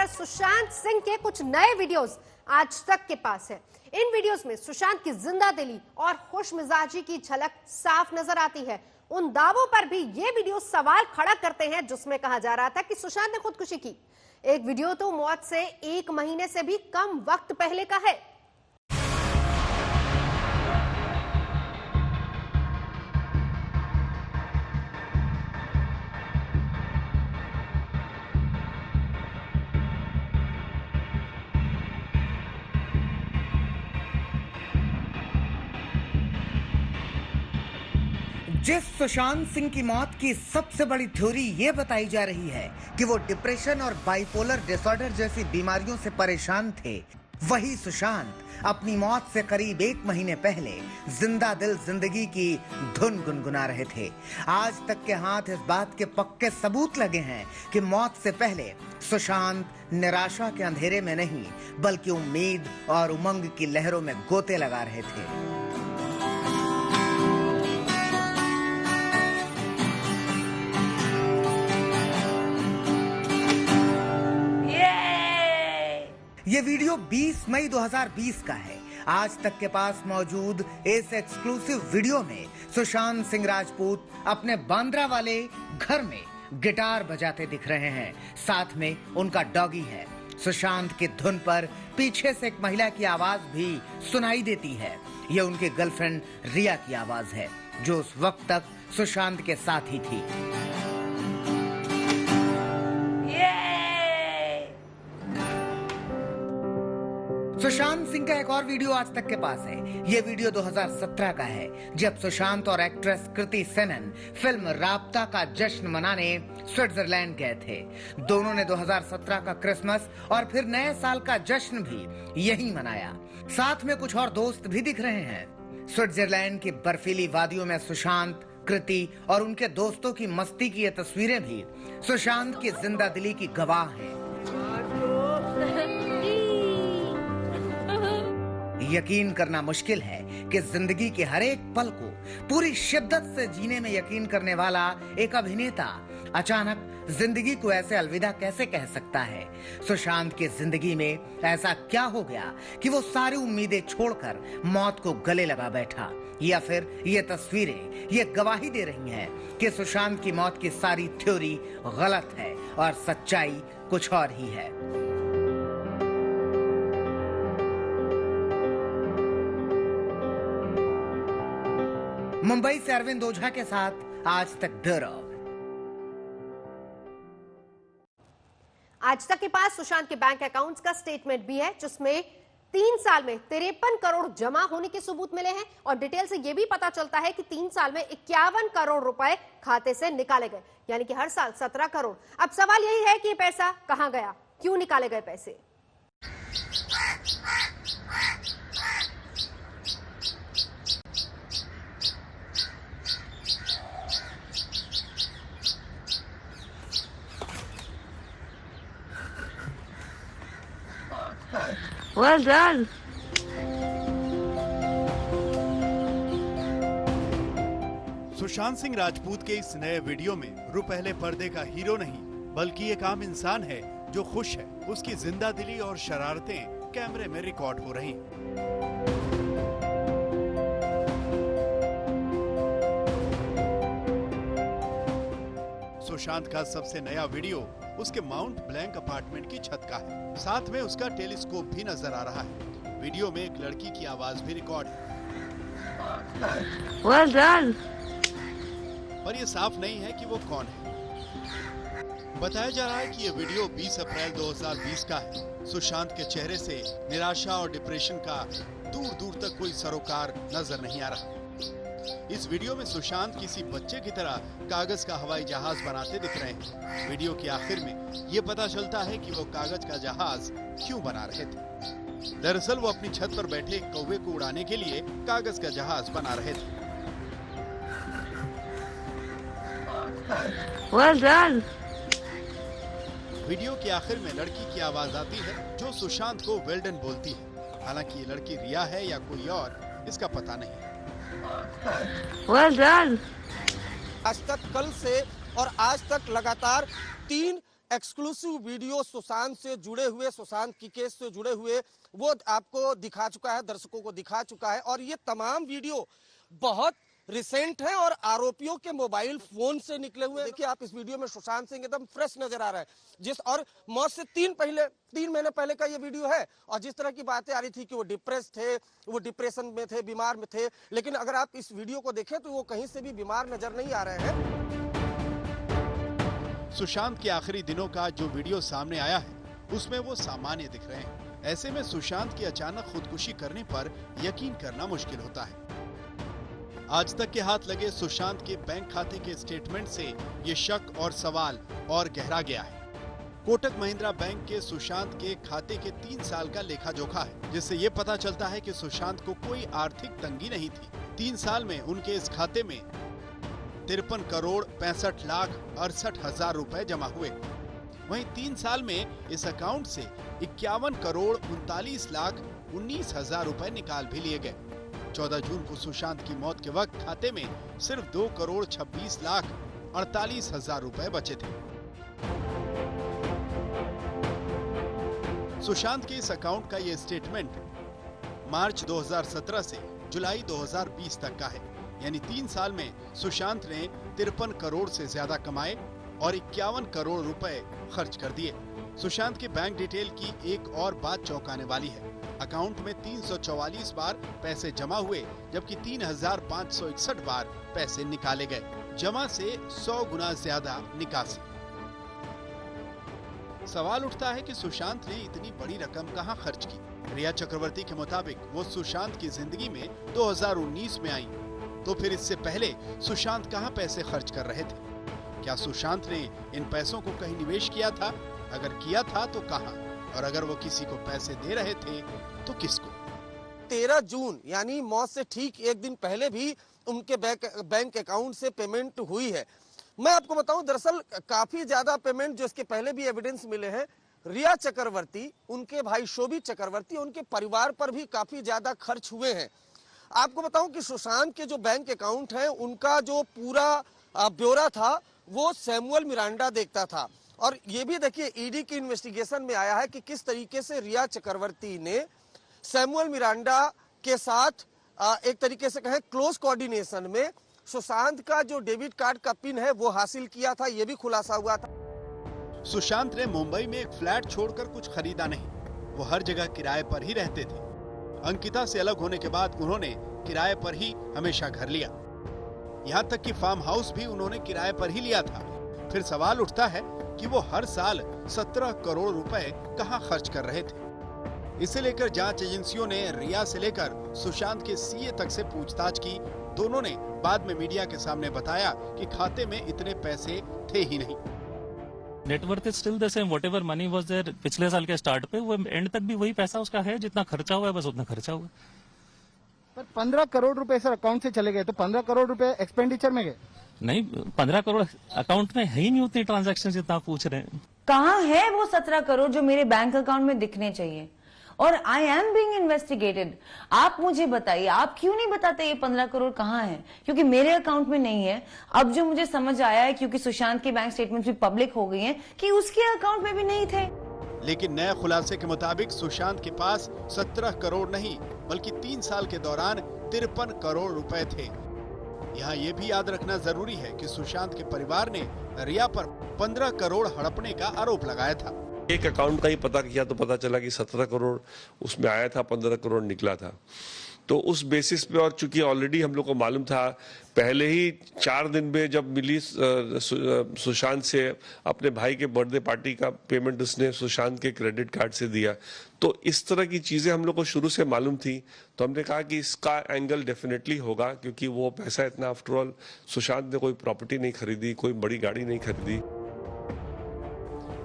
सुशांत सिंह के कुछ नए वीडियोस आज तक के पास है। इन वीडियोस में सुशांत की जिंदा दिली और खुशमिजाजी की झलक साफ नजर आती है। उन दावों पर भी ये वीडियो सवाल खड़ा करते हैं जिसमें कहा जा रहा था कि सुशांत ने खुदकुशी की। एक वीडियो तो मौत से 1 महीने से भी कम वक्त पहले का है। जिस सुशांत सिंह की मौत की सबसे बड़ी थ्योरी ये बताई जा रही है कि वो डिप्रेशन और बाइपोलर डिसऑर्डर जैसी बीमारियों से परेशान थे, वही सुशांत अपनी मौत से करीब 1 महीने पहले जिंदा दिल जिंदगी की धुन गुनगुना रहे थे। आज तक के हाथ इस बात के पक्के सबूत लगे हैं कि मौत से पहले सुशांत निराशा के अंधेरे में नहीं बल्कि उम्मीद और उमंग की लहरों में गोते लगा रहे थे। ये वीडियो 20 मई 2020 का है। आज तक के पास मौजूद इस एक्सक्लूसिव वीडियो में सुशांत सिंह राजपूत अपने बांद्रा वाले घर में गिटार बजाते दिख रहे हैं। साथ में उनका डॉगी है। सुशांत की धुन पर पीछे से एक महिला की आवाज भी सुनाई देती है। यह उनकी गर्लफ्रेंड रिया की आवाज है जो उस वक्त तक सुशांत के साथ ही थी। सुशांत सिंह का एक और वीडियो आज तक के पास है। ये वीडियो 2017 का है जब सुशांत और एक्ट्रेस कृति सेनन फिल्म राब्ता का जश्न मनाने स्विट्जरलैंड गए थे। दोनों ने 2017 का क्रिसमस और फिर नए साल का जश्न भी यहीं मनाया। साथ में कुछ और दोस्त भी दिख रहे हैं। स्विट्जरलैंड की बर्फीली वादियों में सुशांत, कृति और उनके दोस्तों की मस्ती की ये तस्वीरें भी सुशांत की जिंदा दिली की गवाह हैं। यकीन करना मुश्किल है कि जिंदगी के हर एक पल को पूरी शिद्दत से जीने में यकीन करने वाला एक अभिनेता अचानक जिंदगी को ऐसे अलविदा कैसे कह सकता है। सुशांत की जिंदगी में ऐसा क्या हो गया कि वो सारी उम्मीदें छोड़कर मौत को गले लगा बैठा, या फिर ये तस्वीरें ये गवाही दे रही हैं कि सुशांत की मौत की सारी थ्योरी गलत है और सच्चाई कुछ और ही है। मुंबई से अरविंद ओझा के साथ आज तक ब्यूरो। आज तक के पास सुशांत के बैंक अकाउंट्स का स्टेटमेंट भी है जिसमें 3 साल में 53 करोड़ जमा होने के सबूत मिले हैं और डिटेल से यह भी पता चलता है कि 3 साल में 51 करोड़ रुपए खाते से निकाले गए, यानी कि हर साल 17 करोड़। अब सवाल यही है कि पैसा कहां गया, क्यों निकाले गए पैसे। Well done. सुशांत सिंह राजपूत के इस नए वीडियो में रुपहले पर्दे का हीरो नहीं बल्कि एक आम इंसान है जो खुश है। उसकी जिंदा दिली और शरारतें कैमरे में रिकॉर्ड हो रही हैं। सुशांत का सबसे नया वीडियो उसके माउंट ब्लैंक अपार्टमेंट की छत का है। साथ में उसका टेलीस्कोप भी नजर आ रहा है। वीडियो में एक लड़की की आवाज भी रिकॉर्ड है। Well done. पर ये साफ नहीं है कि वो कौन है। बताया जा रहा है कि ये वीडियो 20 अप्रैल 2020 का है। सुशांत के चेहरे से निराशा और डिप्रेशन का दूर दूर तक कोई सरोकार नजर नहीं आ रहा। इस वीडियो में सुशांत किसी बच्चे की तरह कागज का हवाई जहाज बनाते दिख रहे हैं। वीडियो के आखिर में ये पता चलता है कि वो कागज का जहाज क्यों बना रहे थे। दरअसल वो अपनी छत पर बैठे एक कौवे को उड़ाने के लिए कागज का जहाज बना रहे थे। Well done. वीडियो के आखिर में लड़की की आवाज आती है जो सुशांत को वेल डन बोलती है। हालांकि ये लड़की रिया है या कोई और, इसका पता नहीं। Well done. आज तक कल से और आज तक लगातार 3 एक्सक्लूसिव वीडियो सुशांत से जुड़े हुए, सुशांत की केस से जुड़े हुए वो आपको दिखा चुका है, दर्शकों को दिखा चुका है। और ये तमाम वीडियो बहुत रिसेंट है और आरोपियों के मोबाइल फोन से निकले हुए। देखिए आप इस वीडियो में सुशांत सिंह एकदम फ्रेश नजर आ रहा है, और मौत से 3 महीने पहले का ये वीडियो है। और जिस तरह की बातें आ रही थी कि वो डिप्रेस थे, वो डिप्रेशन में थे, बीमार में थे, लेकिन अगर आप इस वीडियो को देखें तो वो कहीं से भी बीमार नजर नहीं आ रहे हैं। सुशांत के आखिरी दिनों का जो वीडियो सामने आया है उसमें वो सामान्य दिख रहे हैं। ऐसे में सुशांत की अचानक खुदकुशी करने पर यकीन करना मुश्किल होता है। आज तक के हाथ लगे सुशांत के बैंक खाते के स्टेटमेंट से ये शक और सवाल और गहरा गया है। कोटक महिंद्रा बैंक के सुशांत के खाते के 3 साल का लेखा जोखा है, जिससे ये पता चलता है कि सुशांत को कोई आर्थिक तंगी नहीं थी। 3 साल में उनके इस खाते में 53 करोड़ 65 लाख 68 हजार रुपए जमा हुए। वहीं 3 साल में इस अकाउंट से 51 करोड़ 39 लाख 19 हजार रुपए निकाल भी लिए गए। 14 जून को सुशांत की मौत के वक्त खाते में सिर्फ 2 करोड़ 26 लाख 48 हजार रुपए बचे थे। सुशांत के इस अकाउंट का ये स्टेटमेंट मार्च 2017 से जुलाई 2020 तक का है, यानी 3 साल में सुशांत ने 53 करोड़ से ज्यादा कमाए और 51 करोड़ रुपए खर्च कर दिए। सुशांत के बैंक डिटेल की एक और बात चौंकाने वाली है। अकाउंट में 344 बार पैसे जमा हुए, जबकि 3561 बार पैसे निकाले गए। जमा से 100 गुना ज्यादा निकासी। सवाल उठता है कि सुशांत ने इतनी बड़ी रकम कहां खर्च की। रिया चक्रवर्ती के मुताबिक वो सुशांत की जिंदगी में 2019 में आई, तो फिर इससे पहले सुशांत कहां पैसे खर्च कर रहे थे? क्या सुशांत ने इन पैसों को कहीं निवेश किया था? अगर किया था तो कहां? और अगर वो किसी को पैसे दे रहे थे तो किसको? 13 जून यानी मौत से ठीक एक दिन पहले भी उनके बैंक अकाउंट से पेमेंट हुई है। मैं आपको बताऊं, दरअसल काफी ज्यादा पेमेंट जो इसके पहले भी एविडेंस मिले हैं, रिया चक्रवर्ती, उनके भाई शोभित चक्रवर्ती, उनके परिवार पर भी काफी ज्यादा खर्च हुए हैं। आपको बताऊं कि सुशांत के जो बैंक अकाउंट है उनका जो पूरा ब्यौरा था वो सैमुअल मिरांडा देखता था। और ये भी देखिए ईडी की इन्वेस्टिगेशन में आया है कि किस तरीके से रिया चक्रवर्ती ने सैमुअल मिरांडा के साथ एक तरीके से कहें क्लोज कोऑर्डिनेशन में सुशांत का जो डेबिट कार्ड का पिन है वो हासिल किया था। ये भी खुलासा हुआ था। सुशांत ने मुंबई में एक फ्लैट छोड़कर कुछ खरीदा नहीं, वो हर जगह किराए पर ही रहते थे। अंकिता से अलग होने के बाद उन्होंने किराए पर ही हमेशा घर लिया। यहाँ तक कि फार्म हाउस भी उन्होंने किराए पर ही लिया था। फिर सवाल उठता है कि वो हर साल 17 करोड़ रुपए कहां खर्च कर रहे थे। इसे लेकर जांच एजेंसियों ने रिया से लेकर सुशांत के सीए तक से पूछताछ की। दोनों ने बाद में मीडिया के सामने बताया कि खाते में इतने पैसे थे ही नहीं। Net worth is still the same, whatever money was there पिछले साल के स्टार्ट पे, वो एंड तक भी वही पैसा उसका है, जितना खर्चा हुआ है बस उतना खर्चा हुआ। पर 15 करोड़ रुपए सर अकाउंट से चले गए, तो 15 करोड़ रुपए एक्सपेंडिचर में गए? नहीं, 15 करोड़ अकाउंट में है ही नहीं उतनी ट्रांजैक्शन जितना पूछ रहे हैं। कहाँ है वो 17 करोड़ जो मेरे बैंक अकाउंट में दिखने चाहिए? और आई एम बीइंग इन्वेस्टिगेटेड। आप मुझे बताइए, आप क्यों नहीं बताते ये 15 करोड़ कहाँ है? क्योंकि मेरे अकाउंट में नहीं है। अब जो मुझे समझ आया है, क्योंकि सुशांत की बैंक स्टेटमेंट भी पब्लिक हो गई हैं, कि उसके अकाउंट में भी नहीं थे। लेकिन नए खुलासे के मुताबिक सुशांत के पास 17 करोड़ नहीं बल्कि 3 साल के दौरान 53 करोड़ रुपए थे। यहाँ ये भी याद रखना जरूरी है कि सुशांत के परिवार ने रिया पर 15 करोड़ हड़पने का आरोप लगाया था। एक अकाउंट का ही पता किया तो पता चला कि 17 करोड़ उसमें आया था, 15 करोड़ निकला था। तो उस बेसिस पे, और चूंकि ऑलरेडी हम लोग को मालूम था पहले ही 4 दिन में जब मिली सुशांत से अपने भाई के बर्थडे पार्टी का पेमेंट उसने सुशांत के क्रेडिट कार्ड से दिया, तो इस तरह की चीजें हम लोग को शुरू से मालूम थी। तो हमने कहा कि इसका एंगल डेफिनेटली होगा, क्योंकि वो पैसा इतना, आफ्टर ऑल सुशांत ने कोई प्रॉपर्टी नहीं खरीदी, कोई बड़ी गाड़ी नहीं खरीदी।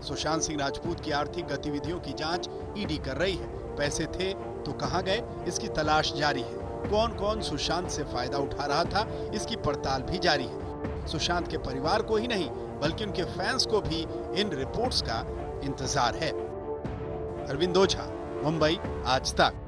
सुशांत सिंह राजपूत की आर्थिक गतिविधियों की जांच ईडी कर रही है। पैसे थे तो कहां गए, इसकी तलाश जारी है। कौन कौन सुशांत से फायदा उठा रहा था, इसकी पड़ताल भी जारी है। सुशांत के परिवार को ही नहीं बल्कि उनके फैंस को भी इन रिपोर्ट्स का इंतजार है। अरविंद ओझा, मुंबई, आज तक।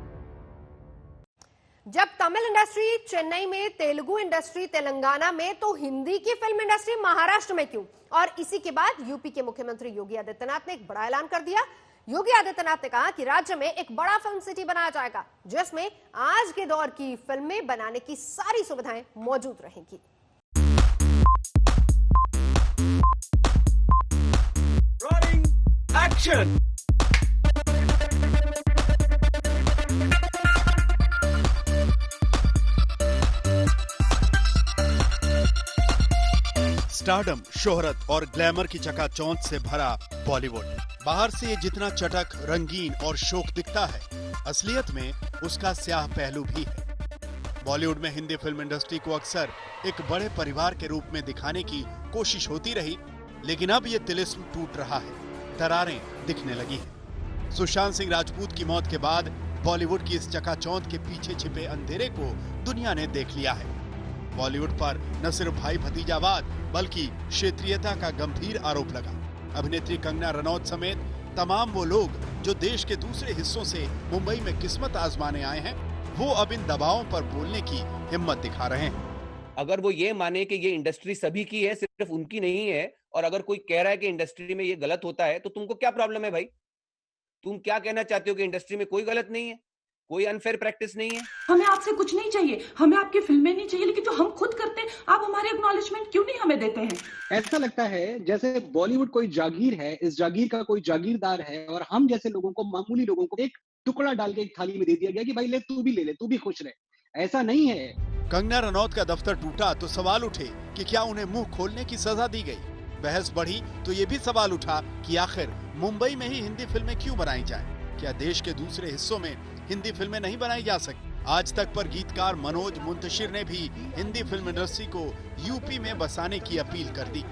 जब तमिल इंडस्ट्री चेन्नई में, तेलुगु इंडस्ट्री तेलंगाना में, तो हिंदी की फिल्म इंडस्ट्री महाराष्ट्र में क्यों? और इसी के बाद यूपी के मुख्यमंत्री योगी आदित्यनाथ ने एक बड़ा ऐलान कर दिया। योगी आदित्यनाथ ने कहा कि राज्य में एक बड़ा फिल्म सिटी बनाया जाएगा, जिसमें आज के दौर की फिल्में बनाने की सारी सुविधाएं मौजूद रहेंगी। एक्शन। स्टारडम, शोहरत और ग्लैमर की चकाचौंध से भरा बॉलीवुड। बाहर से ये जितना चटक, रंगीन और शोक दिखता है, असलियत में उसका स्याह पहलू भी है। बॉलीवुड में हिंदी फिल्म इंडस्ट्री को अक्सर एक बड़े परिवार के रूप में दिखाने की कोशिश होती रही, लेकिन अब ये तिलिस्म टूट रहा है, दरारें दिखने लगी हैं। सुशांत सिंह राजपूत की मौत के बाद बॉलीवुड की इस चकाचौंध के पीछे छिपे अंधेरे को दुनिया ने देख लिया है। बॉलीवुड पर न सिर्फ भाई भतीजावाद बल्कि क्षेत्रीयता का गंभीर आरोप लगा। अभिनेत्री कंगना रनौत समेत तमाम वो लोग जो देश के दूसरे हिस्सों से मुंबई में किस्मत आजमाने आए हैं, वो अब इन दबावों पर बोलने की हिम्मत दिखा रहे हैं। अगर वो ये माने कि ये इंडस्ट्री सभी की है, सिर्फ उनकी नहीं है, और अगर कोई कह रहा है कि इंडस्ट्री में ये गलत होता है, तो तुमको क्या प्रॉब्लम है भाई? तुम क्या कहना चाहते हो कि इंडस्ट्री में कोई गलत नहीं है, कोई अनफेयर प्रैक्टिस नहीं है? हमें आपसे कुछ नहीं चाहिए, हमें आपकी फिल्में नहीं चाहिए, लेकिन जो हम खुद करते हैं आप हमारे एक्नॉलेजमेंट क्यों नहीं हमें देते हैं? ऐसा लगता है जैसे बॉलीवुड कोई जागीर है, इस जागीर का कोई जागीरदार है और हम जैसे लोगों को, मामूली लोगों को एक टुकड़ा डाल के एक थाली में दे दिया गया कि भाई ले, तू भी ले ले, तू भी खुश रहे। ऐसा नहीं है। कंगना रनौत का दफ्तर टूटा तो सवाल उठे कि क्या उन्हें मुंह खोलने की सजा दी गई। बहस बढ़ी तो ये भी सवाल उठा कि आखिर मुंबई में ही हिंदी फिल्में क्यों बनाई जाएं? क्या देश के दूसरे हिस्सों में हिंदी फिल्में नहीं बनाई जा सकती? आज तक पर गीतकार मनोज मुंतशिर ने भी हिंदी फिल्म इंडस्ट्री को यूपी में बसाने की अपील कर दी।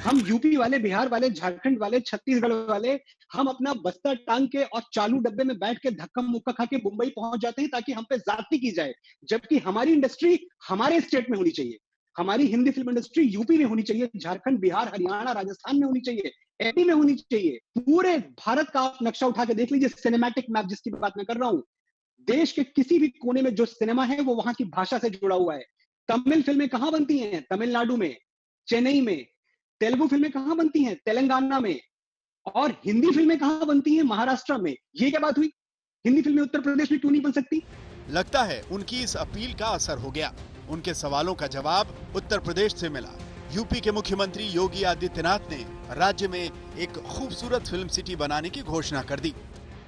हम यूपी वाले, बिहार वाले, झारखंड वाले, छत्तीसगढ़ वाले, हम अपना बस्ता टांग के और चालू डब्बे में बैठ के धक्का मुक्का खा के मुंबई पहुंच जाते हैं ताकि हम पे ज्यादती की जाए, जबकि हमारी इंडस्ट्री हमारे स्टेट में होनी चाहिए। हमारी हिंदी फिल्म इंडस्ट्री यूपी में होनी चाहिए, झारखंड, बिहार, हरियाणा, राजस्थान में होनी चाहिए, एपी में होनी चाहिए। पूरे भारत का आप नक्शा उठा के देख लीजिए, सिनेमैटिक मैप जिसकी बात मैं कर रहा हूँ, देश के किसी भी कोने में जो सिनेमा है वो वहां की भाषा से जुड़ा हुआ है। तमिल फिल्में कहां बनती हैं? तमिलनाडु में, चेन्नई में। तेलुगु फिल्में कहां बनती हैं? तेलंगाना में। और हिंदी फिल्में कहां बनती हैं? महाराष्ट्र में। ये क्या बात हुई? हिंदी फिल्में उत्तर प्रदेश में क्यों नहीं बन सकती? लगता है उनकी इस अपील का असर हो गया। उनके सवालों का जवाब उत्तर प्रदेश से मिला। यूपी के मुख्यमंत्री योगी आदित्यनाथ ने राज्य में एक खूबसूरत फिल्म सिटी बनाने की घोषणा कर दी।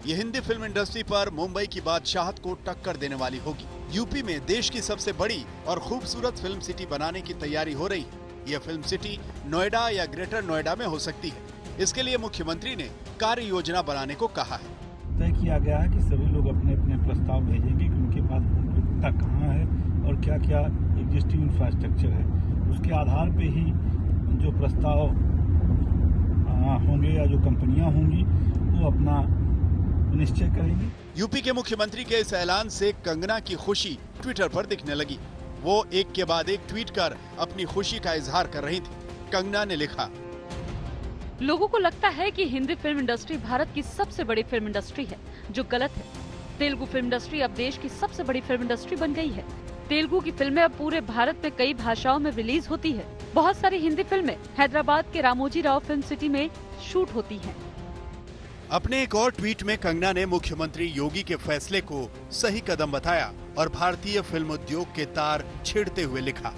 ये हिंदी फिल्म इंडस्ट्री पर मुंबई की बादशाहत को टक्कर देने वाली होगी। यूपी में देश की सबसे बड़ी और खूबसूरत फिल्म सिटी बनाने की तैयारी हो रही है। यह फिल्म सिटी नोएडा या ग्रेटर नोएडा में हो सकती है। इसके लिए मुख्यमंत्री ने कार्य योजना बनाने को कहा है। तय किया गया है कि सभी लोग अपने अपने प्रस्ताव भेजेंगे कि उनके पास उपयुक्तता कहाँ है और क्या क्या एग्जिस्टिंग इंफ्रास्ट्रक्चर है। उसके आधार पे ही जो प्रस्ताव होंगे या जो कंपनियां होंगी वो अपना निश्चय करेंगे। यूपी के मुख्यमंत्री के इस ऐलान से कंगना की खुशी ट्विटर पर दिखने लगी। वो एक के बाद एक ट्वीट कर अपनी खुशी का इजहार कर रही थी। कंगना ने लिखा, लोगों को लगता है कि हिंदी फिल्म इंडस्ट्री भारत की सबसे बड़ी फिल्म इंडस्ट्री है, जो गलत है। तेलुगु फिल्म इंडस्ट्री अब देश की सबसे बड़ी फिल्म इंडस्ट्री बन गई है। तेलुगु की फिल्में अब पूरे भारत में कई भाषाओं में रिलीज होती है। बहुत सारी हिंदी फिल्में हैदराबाद के रामोजी राव फिल्म सिटी में शूट होती हैं। अपने एक और ट्वीट में कंगना ने मुख्यमंत्री योगी के फैसले को सही कदम बताया और भारतीय फिल्म उद्योग के तार छेड़ते हुए लिखा,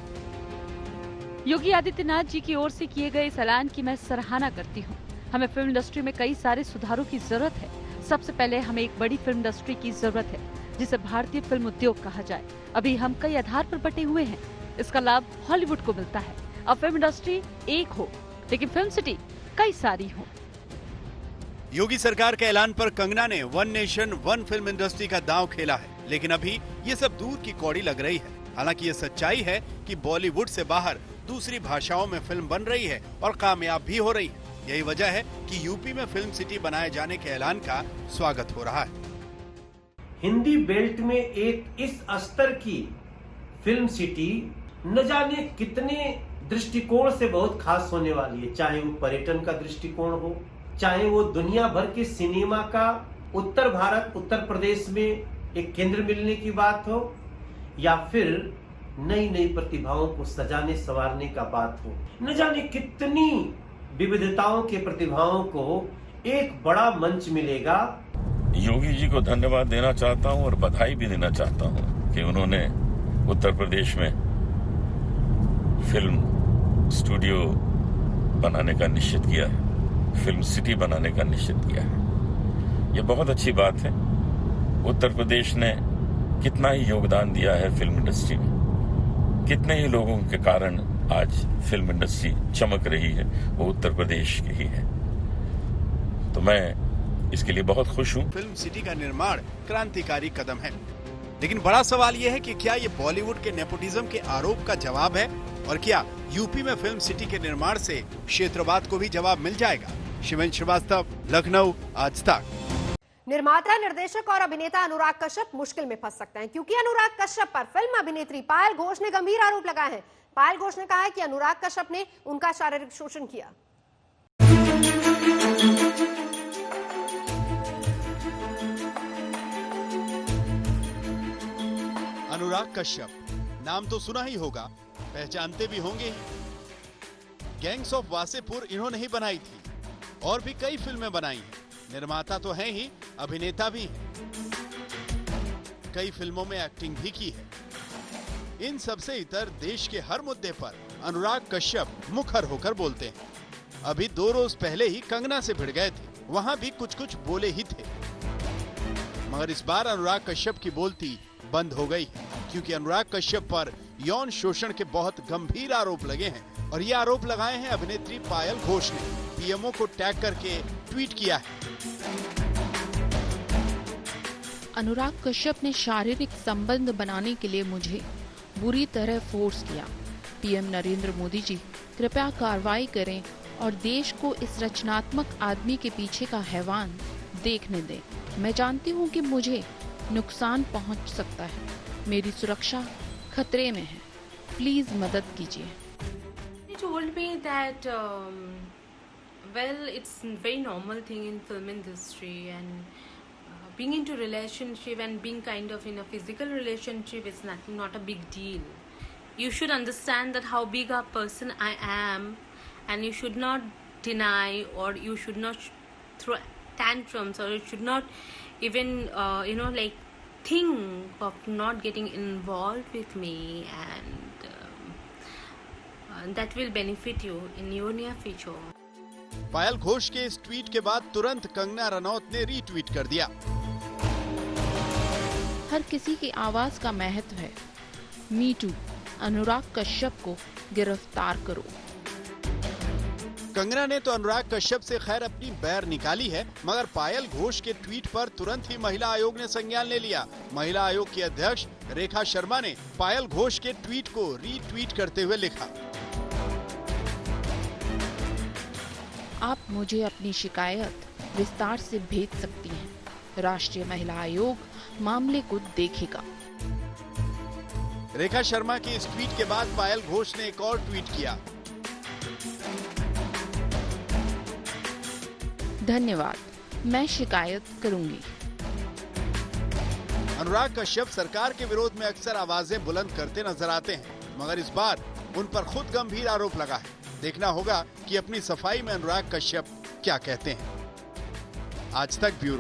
योगी आदित्यनाथ जी की ओर से किए गए इस ऐलान की मैं सराहना करती हूँ। हमें फिल्म इंडस्ट्री में कई सारे सुधारों की जरूरत है। सबसे पहले हमें एक बड़ी फिल्म इंडस्ट्री की जरूरत है जिसे भारतीय फिल्म उद्योग कहा जाए। अभी हम कई आधार पर बटे हुए हैं। इसका लाभ हॉलीवुड को मिलता है। अब फिल्म इंडस्ट्री एक हो, लेकिन फिल्म सिटी कई सारी हो। योगी सरकार के ऐलान पर कंगना ने one nation one film industry का दांव खेला है, लेकिन अभी ये सब दूर की कौड़ी लग रही है। हालांकि ये सच्चाई है कि बॉलीवुड से बाहर दूसरी भाषाओं में फिल्म बन रही है और कामयाब भी हो रही है। यही वजह है कि यूपी में फिल्म सिटी बनाए जाने के ऐलान का स्वागत हो रहा है। हिंदी बेल्ट में एक इस स्तर की फिल्म सिटी न जाने कितने दृष्टिकोण से बहुत खास होने वाली है। चाहे वो पर्यटन का दृष्टिकोण हो, चाहे वो दुनिया भर के सिनेमा का उत्तर भारत, उत्तर प्रदेश में एक केंद्र मिलने की बात हो, या फिर नई नई प्रतिभाओं को सजाने संवारने का बात हो। न जाने कितनी विविधताओं के प्रतिभाओं को एक बड़ा मंच मिलेगा। योगी जी को धन्यवाद देना चाहता हूं और बधाई भी देना चाहता हूं कि उन्होंने उत्तर प्रदेश में फिल्म स्टूडियो बनाने का निश्चित किया है, फिल्म सिटी बनाने का निश्चित किया है। ये बहुत अच्छी बात है। उत्तर प्रदेश ने कितना ही योगदान दिया है फिल्म इंडस्ट्री में, कितने ही लोगों के कारण आज फिल्म इंडस्ट्री चमक रही है, वो उत्तर प्रदेश की ही है। तो मैं इसके लिए बहुत खुश हूं। फिल्म सिटी का निर्माण क्रांतिकारी कदम है, लेकिन बड़ा सवाल यह है कि क्या ये बॉलीवुड के नेपोटिज्म के आरोप का जवाब है, और क्या यूपी में फिल्म सिटी के निर्माण से क्षेत्रवाद को भी जवाब मिल जाएगा? शिवेंद्र श्रीवास्तव, लखनऊ, आज तक। निर्माता, निर्देशक और अभिनेता अनुराग कश्यप मुश्किल में फंस सकते हैं, क्योंकि अनुराग कश्यप पर फिल्म अभिनेत्री पायल घोष ने गंभीर आरोप लगाए हैं। पायल घोष ने कहा है कि अनुराग कश्यप ने उनका शारीरिक शोषण किया। अनुराग कश्यप नाम तो सुना ही होगा, पहचानते भी होंगे ही। गैंग्स ऑफ वासेपुर इन्होंने ही बनाई थी और भी कई फिल्में बनाई हैं। निर्माता तो हैं ही, अभिनेता भी हैं। कई फिल्मों में एक्टिंग भी की है। इन सबसे इतर देश के हर मुद्दे पर अनुराग कश्यप मुखर होकर बोलते हैं। अभी 2 रोज पहले ही कंगना से भिड़ गए थे, वहां भी कुछ कुछ बोले ही थे। मगर इस बार अनुराग कश्यप की बोलती बंद हो गई है, क्योंकि अनुराग कश्यप पर यौन शोषण के बहुत गंभीर आरोप लगे हैं, और ये आरोप लगाए हैं अभिनेत्री पायल घोष ने। पीएमओ को टैग करके ट्वीट किया है। अनुराग कश्यप ने शारीरिक संबंध बनाने के लिए मुझे बुरी तरह फोर्स किया। पीएम नरेंद्र मोदी जी, कृपया कार्रवाई करें और देश को इस रचनात्मक आदमी के पीछे का हैवान देखने दें। मैं जानती हूं कि मुझे नुकसान पहुंच सकता है, मेरी सुरक्षा खतरे में है, प्लीज मदद कीजिए। He told me that well, it's a very normal thing in film industry, and being into relationship and being kind of in a physical relationship is not a big deal. You should understand that how big a person I am, and you should not deny, or you should not throw tantrums, or you should not even like think of not getting involved with me, and that will benefit you in your near future. पायल घोष के इस tweet के बाद तुरंत कंगना रनौत ने retweet कर दिया। हर किसी की आवाज का महत्व है। मी टू, अनुराग कश्यप को गिरफ्तार करो। कंगना ने तो अनुराग कश्यप से खैर अपनी बैर निकाली है, मगर पायल घोष के ट्वीट पर तुरंत ही महिला आयोग ने संज्ञान ले लिया। महिला आयोग की अध्यक्ष रेखा शर्मा ने पायल घोष के ट्वीट को रीट्वीट करते हुए लिखा, आप मुझे अपनी शिकायत विस्तार से भेज सकती हैं। राष्ट्रीय महिला आयोग मामले को देखेगा। रेखा शर्मा के इस ट्वीट के बाद पायल घोष ने एक और ट्वीट किया, धन्यवाद, मैं शिकायत करूंगी। अनुराग कश्यप सरकार के विरोध में अक्सर आवाजें बुलंद करते नजर आते हैं, मगर इस बार उन पर खुद गंभीर आरोप लगा है। देखना होगा कि अपनी सफाई में अनुराग कश्यप क्या कहते हैं। आज तक ब्यूरो।